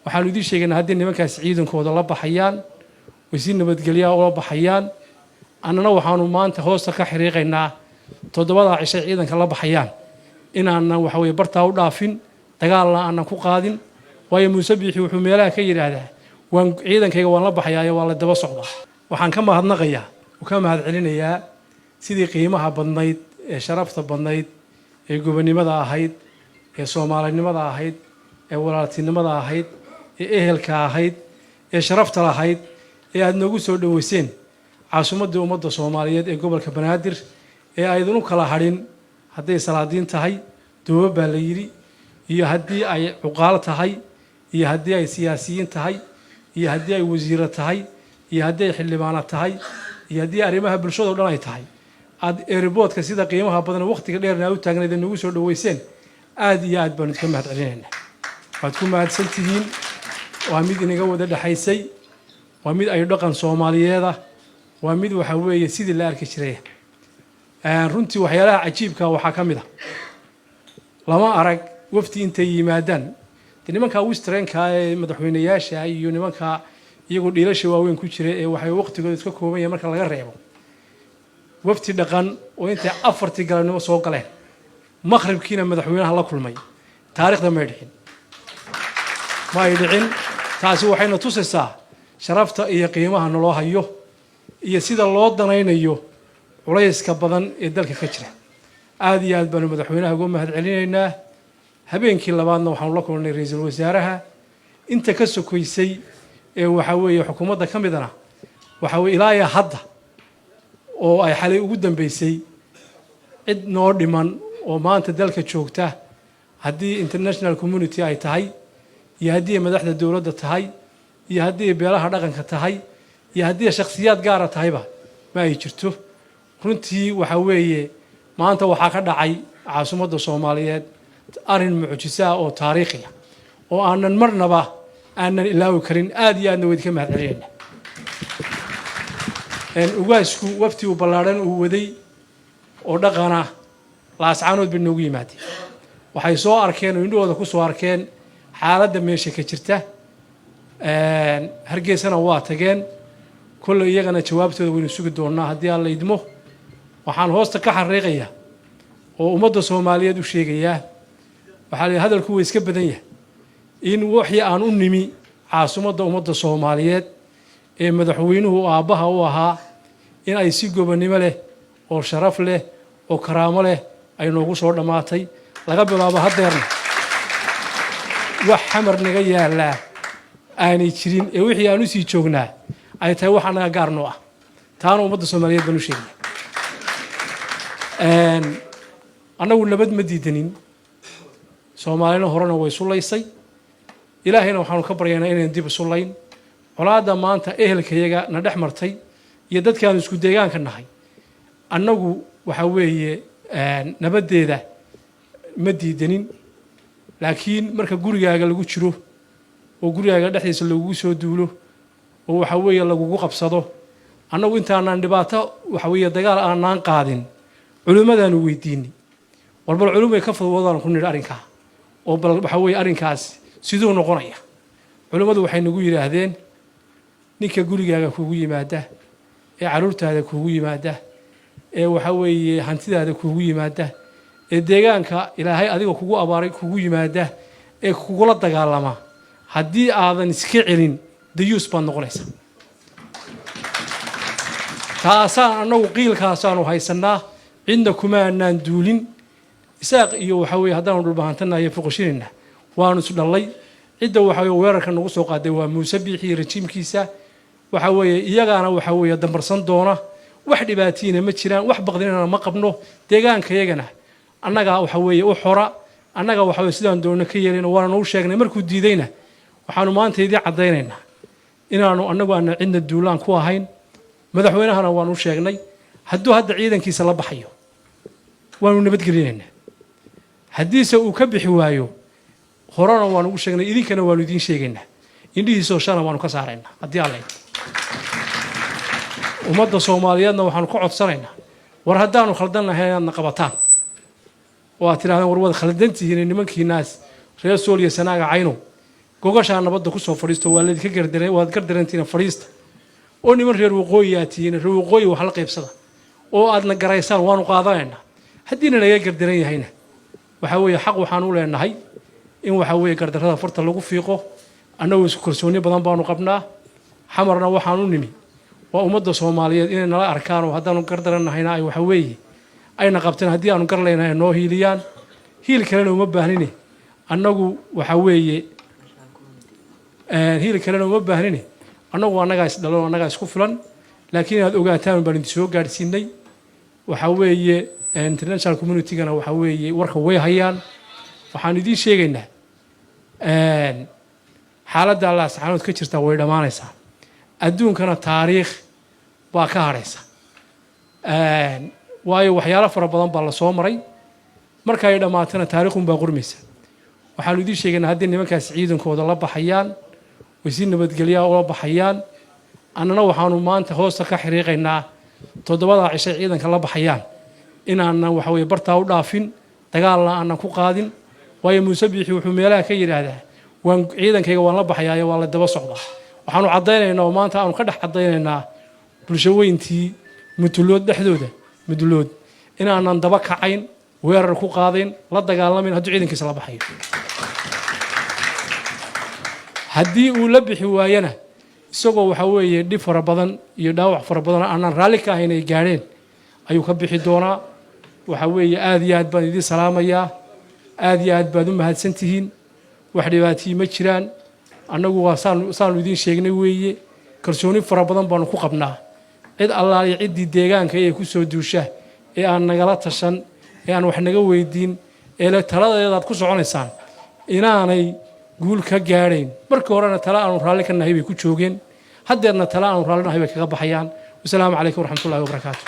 waxaan idin sheegaynaa haddii nimankaas ciidankooda la baxayaan wasiir nabadgelyo oo baxayaan annana waxaanu maanta hoosta ka xiriiqaynaa 7 cisho ciidanka la baxayaan inaanna waxa weeye bartaa u dhaafin dagaalna aanan ku qaadin waayo Muuse Biixi wuxuu meelaha ka yiraahdaa waan ciidankayga waan la baxayaa waa la daba socdaa waxaan ka mahadnaqayaa oo ka mahadcelinayaa sidii qiimaha badnayd ee sharafta badnayd ee gobonimada ahayd ee Soomaalinimada ahayd ee walaaltinimada ahayd ee ehelka ahayd ee sharafta lahayd ee aad nagu soo dhaweyseen caasimadda ummadda Soomaaliyeed ee gobolka Banaadir ee aydunu kala hadhin hadday salaadiin tahay dooba baa la yiri iyo haddii ay cuqaal tahay iyo haddii ay siyaasiyiin tahay iyo haddii ay wasiiro tahay iyo haddii ay xildhibaano tahay iyo haddii arrimaha bulshada dhan ay tahay aad airportka sida qiimaha badan waqtiga dheerna u taagnayd nagu soo dhaweyseen aad iyo aad baan idinka mahadcelinaynaa waad ku mahadsantihiin waa mid inaga wada dhaxaysay waa mid ay dhaqan Soomaaliyeed ah waa mid waxa weeye sidii la arki jiray runtii waxyaalaha cajiibka waxa kamid ah lama arag wafti intay yimaadaan nimanka Westernka ee madaxweynayaasha iyo nimanka iyagu dhiilasha waaweyn ku jira ee waxay waqtigooda iska kooban yahay marka laga reebo wafti dhaqan oo intay 4 galabnimo soo galeen maqribkiina madaxweynaha la kulmay taariikhda ma dhixin taasi waxayna tusaysaa sharafta iyo qiimaha noloo hayo iyo sida loo danaynayo culayska badan ee dalka ka jira aad iyo aad baan madaxweynaha uga mahadcelinaynaa habeenkii labaadna waxaan la kulnay ra'iisul wasaaraha inta ka sokoysay ee waxa weeye xukuumadda kamidana waxa weeye ilaa hadda oo ay xalay ugu dambeysay cid noo dhiman oo maanta dalka joogta haddii international community ay tahay iyo haddii madaxda dawladda tahay iyo haddii beelaha dhaqanka tahay iyo haddii shakhsiyaad gaar ah tahayba ma ay jirto runtii waxa weeye maanta waxa ka dhacay caasimadda Soomaaliyeed arin mucjiso oo taariikhi ah oo aanan marnaba aanan ilaawi karin aad iyo aadna weyd ka mahadcelinaynaa ugaasku wafti u ballaaran uu waday oo dhaqana laascaanood bay noogu yimaadeen waxay soo arkeen oo indhooda ku soo arkeen xaaladda meesha ka jirta hargeysana waa tageen kullu iyagana jawaabtooda waynu sugi doonaa haddii aan la idmo waxaan hoosta ka xariiqayaa oo ummadda Soomaaliyeed u sheegayaa waxa la hadalku way iska badan yahay in wixii aan u nimi caasimadda ummadda Soomaaliyeed ee madaxweynuhu aabaha u ahaa in ay si gobonimo leh oo sharaf leh oo karaamo leh ay noogu soo dhamaatay laga bilaabo hadeerna wax xamar naga yaala aanay jirin ee wixii aan u sii joognaa ay tahay wax anaga gaarno ah taana ummadda Soomaaliyeed banu sheegay anagu nabad ma diidanin Soomaalina horena way sulaysay ilaahayna waxaanu ka baryaynaa inaan dib u sulayn colaada maanta ehelkayaga na dhex martay iyo dadkaan isku deegaanka nahay annagu waxa weeye nabadeeda ma diidanin laakiin marka gurigaaga lagu jiro oo gurigaaga dhexdiisa lagu soo duulo oo waxa weeye lagu qabsado annagu intaanaan dhibaato waxa weeye dagaal aanan qaadin culimadaanu weydiinay walba culimay ka fadwadaan ku nir arinka oo bal waxa weeye arinkaas sidoo noqonaya culimadu waxay nagu yiraahdeen ninka gurigaaga kugu yimaada ee caruurtaada kugu yimaada ee waxa weeye hantidaada kugu yimaada ee deegaanka ilaahay adiga kugu abaaray kugu yimaada ee kugu la dagaalama haddii aadan iska celin dayuus baan noqonaysa taasaan anagu qiilkaasaanu haysanaa cidna kuma aanaan duulin isaaq iyo waxa weeye haddaan dhulbaahantanahay fuqashinina waanu is dhalay cidda waxa weeye weerarka nagu soo qaaday waa Muuse Biixi rejiimkiisa waxa weeye iyagaana waxa weeye dambarsan doona wax dhibaatiina ma jiraan wax baqdinana ma qabno deegaankayagana annaga waxa weeye u xora annaga waxa weeye sidaan doona ka yeelina waana u sheegnay markuu diidayna waxaanu maanta idin cadeynaynaa inaanu annagu aan cidna duulaan ku ahayn madaxweynahana waanu sheegnay hadduu hadda ciidankiisa la baxayo waanu nabadgelinaynaa haddiise uu ka bixi waayo horana waanu ugu sheegnay idinkana waanu idin sheegaynaa indhihiisa shana waanu ka saaraynaa haddii alla ummadda Soomaaliyeedna waxaanu ka codsanaynaa war haddaanu khaldan lahayn inaadna qabataan oo aad tirahdaan war wada khaldantihiin nimankiinaas reer Sooliya sanaaga cayno gogashaa nabadda ku soo fadhiisto waa laydinka gardaran waad gardarantiina fadhiista oo niman reer waqooyi aad tihiin reer waqooyi wax la qaybsada oo aadna garaysaan waanu qaadanaynaa haddiina naga gardaran yahayna waxa weeye xaq waxaan u leenahay in waxa weeye gardarrada farta lagu fiiqo annagu isku kalsooni badan baanu qabnaa xamarna waxaan u nimi waa ummadda Soomaaliyeed inay nala arkaan oo haddaanu gardarannahayna ay waxa weeye ayna qabteen haddii aanu gar leenahay noo hiiliyaan hiil kalena uma baahnine annagu waxa weeye hiil kalena uma baahnine annagu annagaa is dhalo annagaa isku filan laakiin inaad ogaataan baan idin soo gaadhsiinay waxa weeye international community-gana waxa weeye warka way hayaan waxaan idiin sheegaynaa xaaladda Allah saxaanood ka jirta way dhamaanaysaa adduunkana taariikh baa ka haraysa waayo waxyaalo fara badan baa la soo maray marka ay dhamaatana taariikhun baa qurmaysa waxaan idiin sheegaynaa haddii nimankaas ciidankooda la baxayaan wasiir nabadgelyo oo la baxayaan annana waxaanu maanta hoosta ka xiriiqaynaa 7 cisho ciidanka la baxayaan inaanan waxa weeye bartaa u dhaafin dagaalna aanan ku qaadin waayo Muuse Biixi wuxuu meelaha ka yiraahdaa waan ciidankayga waan la baxayaa waa la daba socdaa waxaanu cadeynaynaa oo maanta aanu ka dhex cadeynaynaa bulshaweyntii mutulood dhexdooda mutulood inaanan daba kacayn weerar ku qaadin la dagaalamin haddii ciidankiisa la baxayo haddii uu la bixi waayana isagoo waxa weeye dhib fara badan iyo dhaawac fara badan aanan raalli ka ahayn ay gaadheen ayuu ka bixi doonaa waxa weeye aad iyo aad baan idin salaamayaa aad iyo aad baad u mahadsantihiin wax dhibaatii ma jiraan annagu waa saanu idin sheegnay weeye kalsooni fara badan baanu ku qabnaa cid allaah iyo ciddii deegaanka ee ku soo duusha ee aan nagala tashan ee aan wax naga weydiin ee taladeedaad ku soconaysaan inaanay guul ka gaadhayn markii horena tala aanu raalli ka nahay bay ku joogeen haddeerna tala aanu raalli nahay bay kaga baxayaan wasalaamu calaykum waraxmatullaahi wabarakaatu